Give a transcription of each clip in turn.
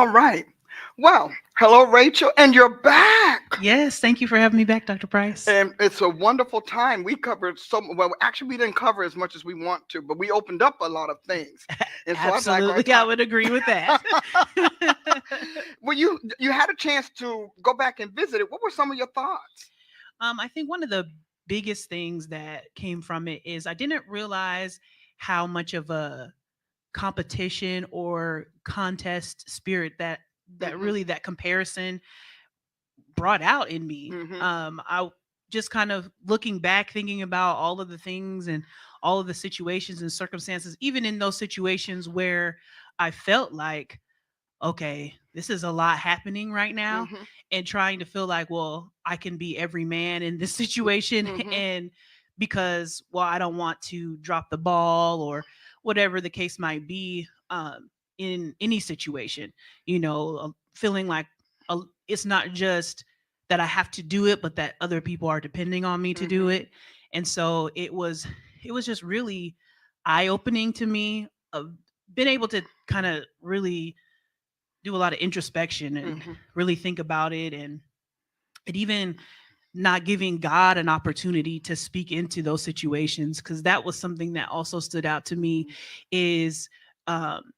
All right. Well, hello, Rachel, and you're back. Yes, thank you for having me back, Dr. Price. And it's a wonderful time. We covered well. Actually, we didn't cover as much as we want to, but we opened up a lot of things, and so I'd like our Absolutely, I time. would agree with that. Well, you had a chance to go back and visit it. What were some of your thoughts? I think one of the biggest things that came from it is I didn't realize how much of a competition or contest spirit that Mm-hmm. really that comparison brought out in me. Mm-hmm. I just kind of looking back, thinking about all of the things and all of the situations and circumstances, even in those situations where I felt like, okay, this is a lot happening right now, Mm-hmm. and trying to feel like, well, I can be every man in this situation. Mm-hmm. And because, well, I don't want to drop the ball or whatever the case might be, in any situation, feeling like it's not just that I have to do it, but that other people are depending on me to do Mm-hmm. it. And so it was just really eye opening to me of been able to kind of really do a lot of introspection and Mm-hmm. really think about it, and even not giving God an opportunity to speak into those situations, because that was something that also stood out to me is um,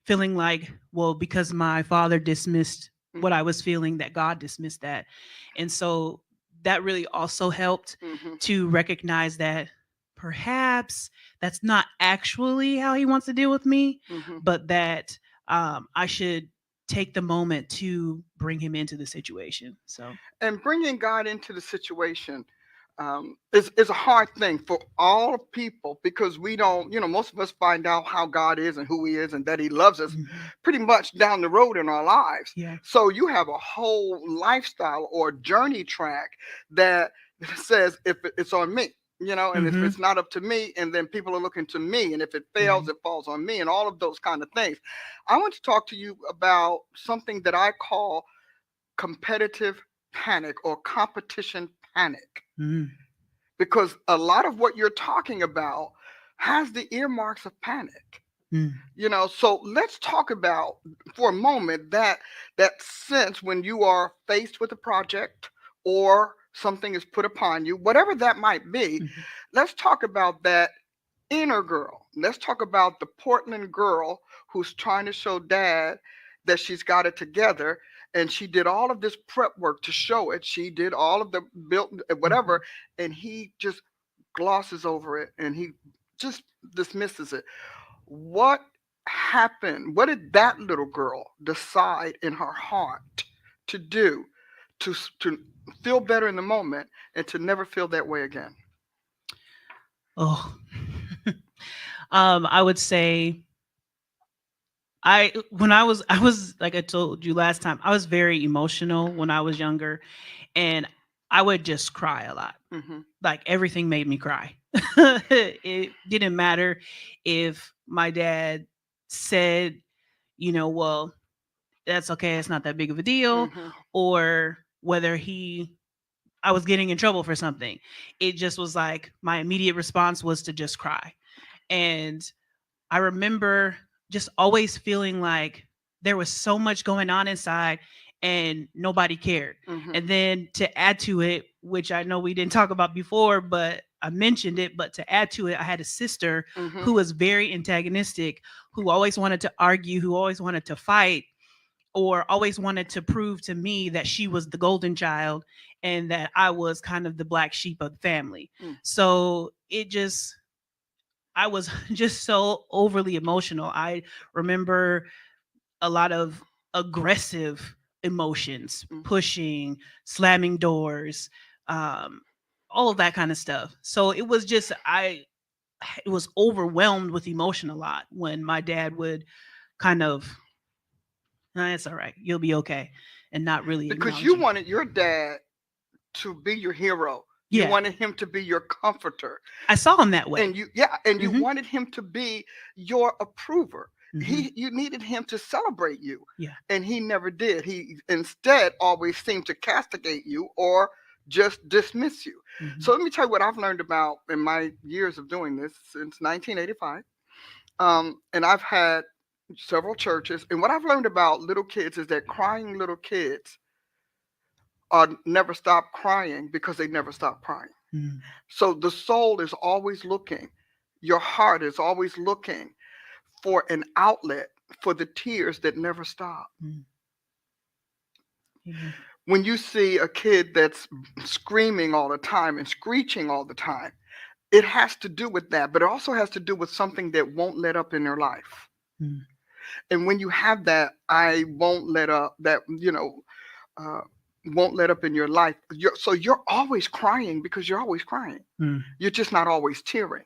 feeling like, well, because my father dismissed what I was feeling, that God dismissed that. And so that really also helped Mm-hmm. to recognize that perhaps that's not actually how he wants to deal with me, Mm-hmm. but that I should take the moment to bring him into the situation. So, And bringing God into the situation is a hard thing for all people because we don't, most of us find out how God is and who He is and that He loves us mhm, pretty much down the road in our lives. yeah. So you have a whole lifestyle or journey track that says if it's on me. And if Hmm. it's not up to me, and then people are looking to me, and if it fails, Right. it falls on me, and all of those kind of things. I want to talk to you about something that I call competitive panic or competition panic Mm, because a lot of what you're talking about has the earmarks of panic. mm, So let's talk about for a moment that sense when you are faced with a project or something is put upon you, whatever that might be. mhm, Let's talk about that inner girl. Let's talk about the Portland girl who's trying to show dad that she's got it together. And she did all of this prep work to show it. She did all of the built whatever, mhm. and he just glosses over it and he just dismisses it. What happened? What did that little girl decide in her heart to do to feel better in the moment and to never feel that way again? Oh, I would say I was like I told you last time, I was very emotional when I was younger, and I would just cry a lot. Hmm. Like everything made me cry. It didn't matter if my dad said, well, that's okay, it's not that big of a deal, Hmm. or whether I was getting in trouble for something. It just was like my immediate response was to just cry. And I remember just always feeling like there was so much going on inside and nobody cared. Hmm. And then to add to it, which I know we didn't talk about before, but I mentioned it, but to add to it, I had a sister Hmm. who was very antagonistic, who always wanted to argue, who always wanted to fight, or always wanted to prove to me that she was the golden child and that I was kind of the black sheep of the family. So I was just so overly emotional. I remember a lot of aggressive emotions, Mm. pushing, slamming doors, um, all of that kind of stuff. So it was just, it was overwhelmed with emotion a lot when my dad would kind of, "Nah, it's all right, you'll be okay," and not really Because you acknowledging. wanted your dad to be your hero. You Yeah, wanted him to be your comforter. I saw him that way. And you Hmm. wanted him to be your approver. Hmm. You needed him to celebrate you. Yeah. And he never did. He instead always seemed to castigate you or just dismiss you. So Hmm. let me tell you what I've learned about in my years of doing this since 1985. And I've had several churches. And what I've learned about little kids is that crying little kids are never stop crying because they never stop crying. Mm, So the soul is always looking, your heart is always looking for an outlet for the tears that never stop. mm. Amen. When you see a kid that's screaming all the time and screeching all the time, it has to do with that, but it also has to do with something that won't let up in their life. Mm, And when you have that, I won't let up, that, uh, won't let up in your life. So you're always crying because you're always crying. mm. You're just not always tearing.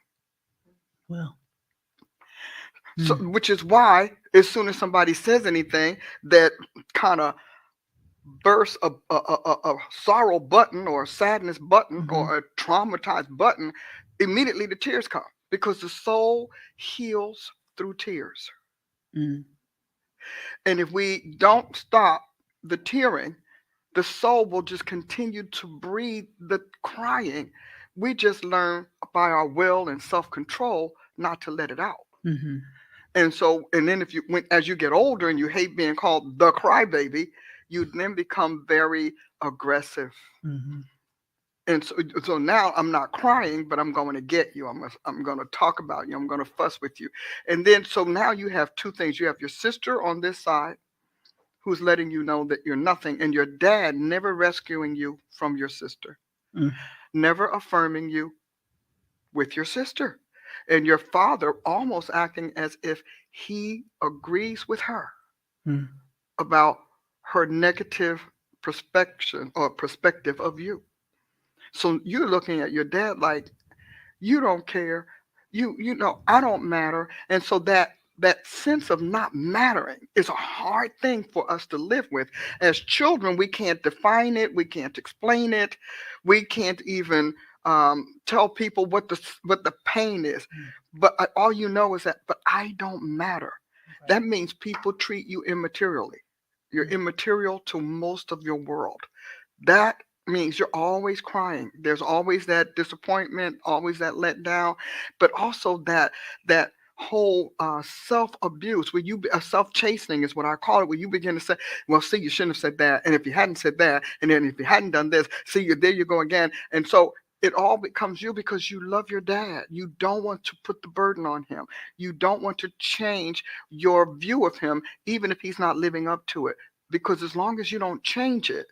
Well, So, mm, which is why, as soon as somebody says anything that kind of bursts a sorrow button or a sadness button mhm, or a traumatized button, immediately the tears come because the soul heals through tears. mm, And if we don't stop the tearing, the soul will just continue to breathe the crying. We just learn by our will and self control not to let it out. mhm, And so, and then if you, as you get older and you hate being called the crybaby, you then become very aggressive. mhm, And so now I'm not crying, but I'm going to get you. I'm going to talk about you. I'm going to fuss with you. And then, so now you have two things. You have your sister on this side who's letting you know that you're nothing, and your dad never rescuing you from your sister, mm, never affirming you with your sister, and your father almost acting as if he agrees with her mm. about her negative perspective of you. So you're looking at your dad like, you don't care, you know I don't matter. And so that sense of not mattering is a hard thing for us to live with. As children, we can't define it, we can't explain it, we can't even tell people what the pain is. Mm. But all you know is that, but I don't matter. Right. That means people treat you immaterially. You're Mm, immaterial to most of your world. That means you're always crying. There's always that disappointment, always that letdown, but also that whole self abuse, where you self chastening is what I call it, where you begin to say, "Well, see, you shouldn't have said that, and if you hadn't said that, and then if you hadn't done this, see, you there you go again." And so it all becomes you because you love your dad. You don't want to put the burden on him. You don't want to change your view of him, even if he's not living up to it. Because as long as you don't change it,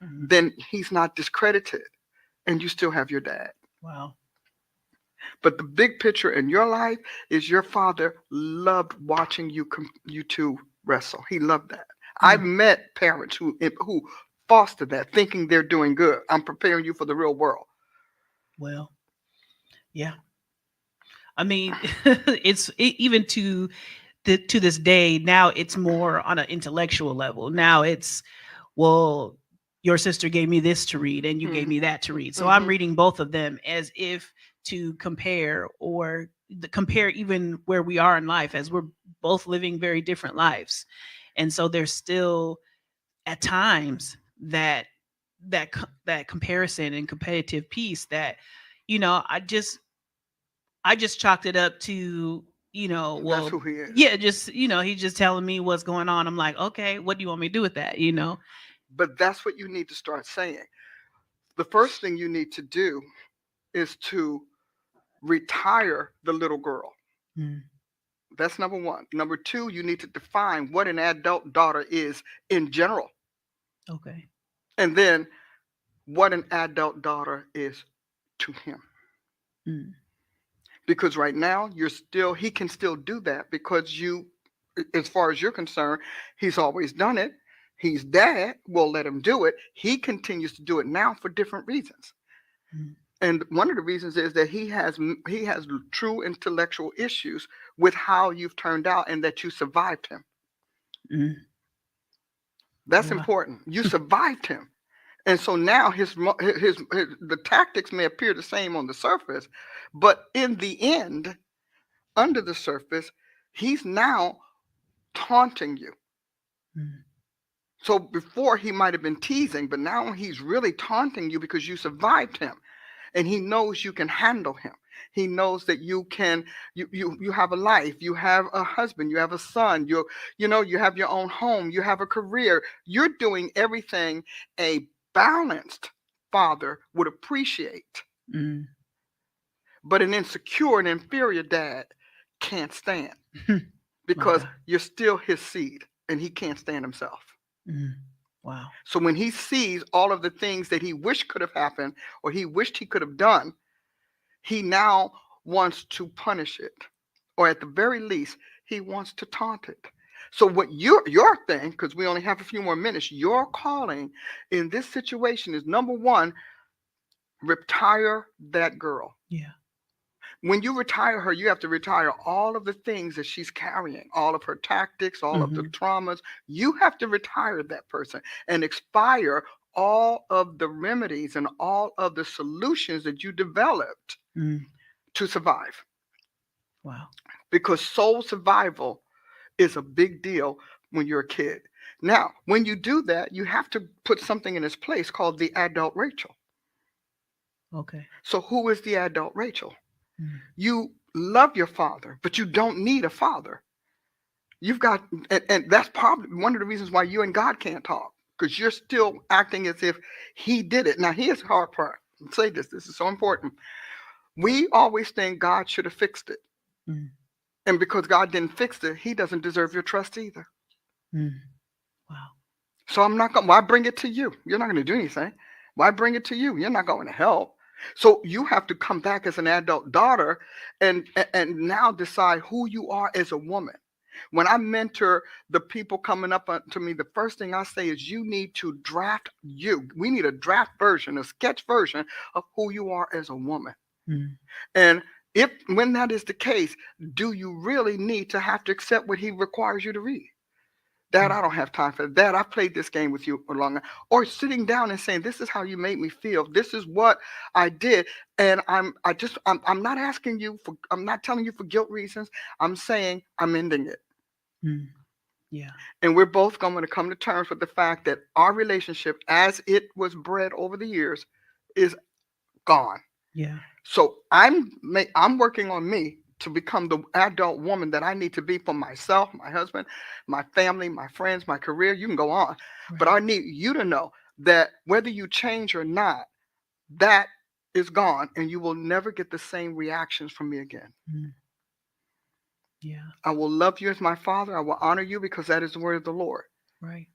mhm. then he's not discredited and you still have your dad. Wow. But the big picture in your life is your father loved watching you two wrestle. He loved that. I've Mm. met parents who foster that, thinking they're doing good. I'm preparing you for the real world. Well, yeah. I mean, even to this day now it's more on an intellectual level. Now it's, well, your sister gave me this to read and you gave Hmm. me that to read. So I'm Hmm. reading both of them as if to compare, or compare even where we are in life, as we're both living very different lives. And so there's still at times that comparison and competitive piece that, I just chalked it up to, That's well, who he is. yeah, just, he's just telling me what's going on. I'm like, okay, what do you want me to do with that? But that's what you need to start saying. The first thing you need to do is to retire the little girl. Mm, That's number one. Number two, you need to define what an adult daughter is in general. okay. And then what an adult daughter is to him. Mm, Because right now he can still do that because as far as you're concerned, he's always done it. He's dad, will let him do it. He continues to do it now for different reasons. mm, And one of the reasons is that he has true intellectual issues with how you've turned out and that you survived him. mm. That's Wow. important. You survived him. And so now his the tactics may appear the same on the surface, but in the end, under the surface, he's now taunting you. Mm, So before he might have been teasing, but now he's really taunting you because you survived him. and he knows you can handle him. He knows that you can, you have a life, you have a husband, you have a son, you have your own home, you have a career. You're doing everything a balanced father would appreciate, Mm. but an insecure and inferior dad can't stand, My because God. you're still his seed and he can't stand himself. Mm. Wow. So when he sees all of the things that he wished could have happened or he wished he could have done, he now wants to punish it. Or at the very least, he wants to taunt it. So what your thing, because we only have a few more minutes, your calling in this situation is, number one, retire that girl. Yeah. When you retire her, you have to retire all of the things that she's carrying, all of her tactics, all of the Mm-hmm. traumas. You have to retire that person and expire all of the remedies and all of the solutions that you developed Mm. to survive. Wow. Because soul survival is a big deal when you're a kid. Now, when you do that, you have to put something in its place called the adult Rachel. Okay. So, who is the adult Rachel? Mm. You love your father, but you don't need a father. You've got, and that's probably one of the reasons why you and God can't talk, because you're still acting as if he did it. Now, here's the hard part. Say this, this is so important. We always think God should have fixed it. Mm. And because God didn't fix it, he doesn't deserve your trust either. Mm. Wow. So I'm not going, why bring it to you? You're not going to do anything. Why bring it to you? You're not going to help. So you have to come back as an adult daughter and now decide who you are as a woman. When I mentor the people coming up to me, the first thing I say is you need to draft you. We need a draft version, a sketch version of who you are as a woman. Mm. And if when that is the case, do you really need to have to accept what he requires you to read? Dad, Mm. I don't have time for that. Dad, I played this game with you for long. Or sitting down and saying, "This is how you made me feel. This is what I did." And I'm not asking you for. I'm not telling you for guilt reasons. I'm saying I'm ending it, Mm. Yeah. and we're both going to come to terms with the fact that our relationship, as it was bred over the years, is gone. Yeah. So I'm working on me to become the adult woman that I need to be for myself, my husband, my family, my friends, my career. You can go on. But Right. I need you to know that whether you change or not, that is gone and you will never get the same reactions from me again. Mm. Yeah. I will love you as my father. I will honor you because that is the word of the Lord. Right.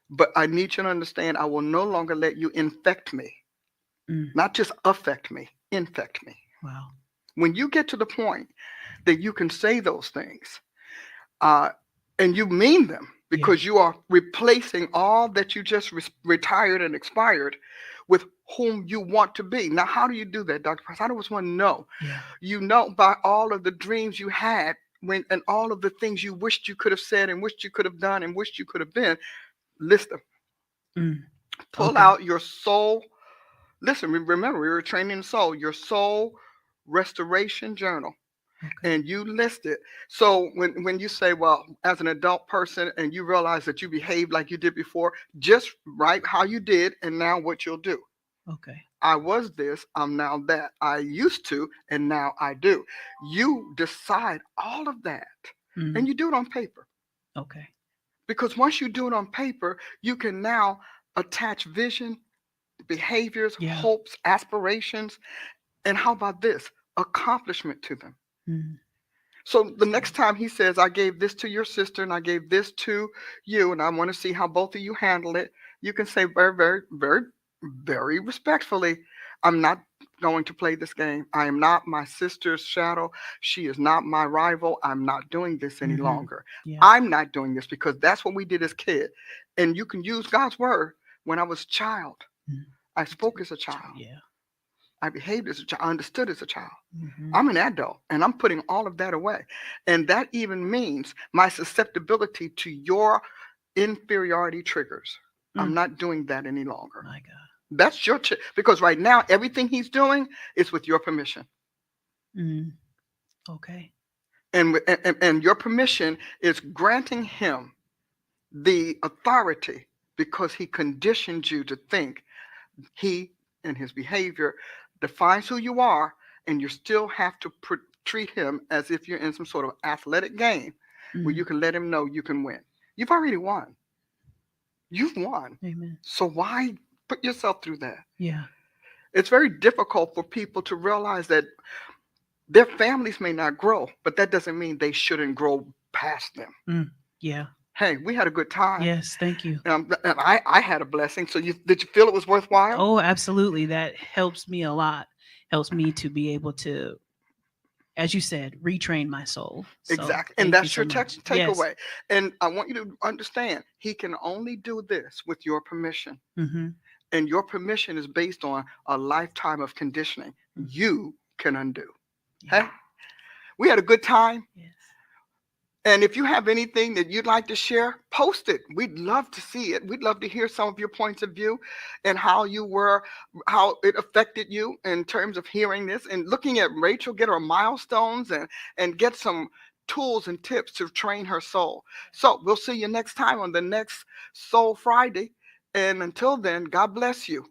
But I need you to understand I will no longer let you infect me, Mm. not just affect me, infect me. Wow. When you get to the point that you can say those things, uh, and you mean them Yeah. because you are replacing all that you just retired and expired with whom you want to be. Now, how do you do that, Dr. Price? I just want to know. Yeah. You know by all of the dreams you had when and all of the things you wished you could have said and wished you could have done and wished you could have been. List them. Mm. Pull Okay. out your soul. Listen, remember, we were training the soul, your soul restoration journal, Okay. and you list it. So when you say, well, as an adult person and you realize that you behaved like you did before, just write how you did and now what you'll do. Okay. I was this, I'm now that. I used to, and now I do. You decide all of that Mm. and you do it on paper. Okay. Because once you do it on paper, you can now attach vision, behaviors, Yeah. hopes, aspirations, and how about this? Accomplishment to them. Mm. So the That's good. next time he says, I gave this to your sister and I gave this to you, and I want to see how both of you handle it, you can say very, very, very, very respectfully, I'm not going to play this game. I am not my sister's shadow. She is not my rival. I'm not doing this any Mm-hmm. longer. Yeah. I'm not doing this because that's what we did as kids. And you can use God's word. When I was a child, Mm. I spoke as a child. Yeah. I behaved as a child. I understood as a child. Mm-hmm. I'm an adult and I'm putting all of that away. And that even means my susceptibility to your inferiority triggers. I'm Mm. not doing that any longer. My God. That's your because right now everything he's doing is with your permission. Mm. Okay. And your permission is granting him the authority because he conditioned you to think he and his behavior defines who you are, and you still have to treat him as if you're in some sort of athletic game where Mm. you can let him know you can win. You've already won. You've won. Amen. So why put yourself through that? Yeah. It's very difficult for people to realize that their families may not grow, but that doesn't mean they shouldn't grow past them. Mm. Yeah. Hey, we had a good time. Yes. Thank you. And I had a blessing. So did you feel it was worthwhile? Oh, absolutely. That helps me a lot. Helps me to be able to, as you said, retrain my soul. So Exactly. And thank you that's so your much. Yes. takeaway. And I want you to understand, he can only do this with your permission. Mm-hmm. And your permission is based on a lifetime of conditioning Mm-hmm. you can undo. Yeah. Hey, we had a good time. Yes. And if you have anything that you'd like to share, post it. We'd love to see it. We'd love to hear some of your points of view and how it affected you in terms of hearing this and looking at Rachel, get her milestones and get some tools and tips to train her soul. So we'll see you next time on the next Soul Friday. And until then, God bless you.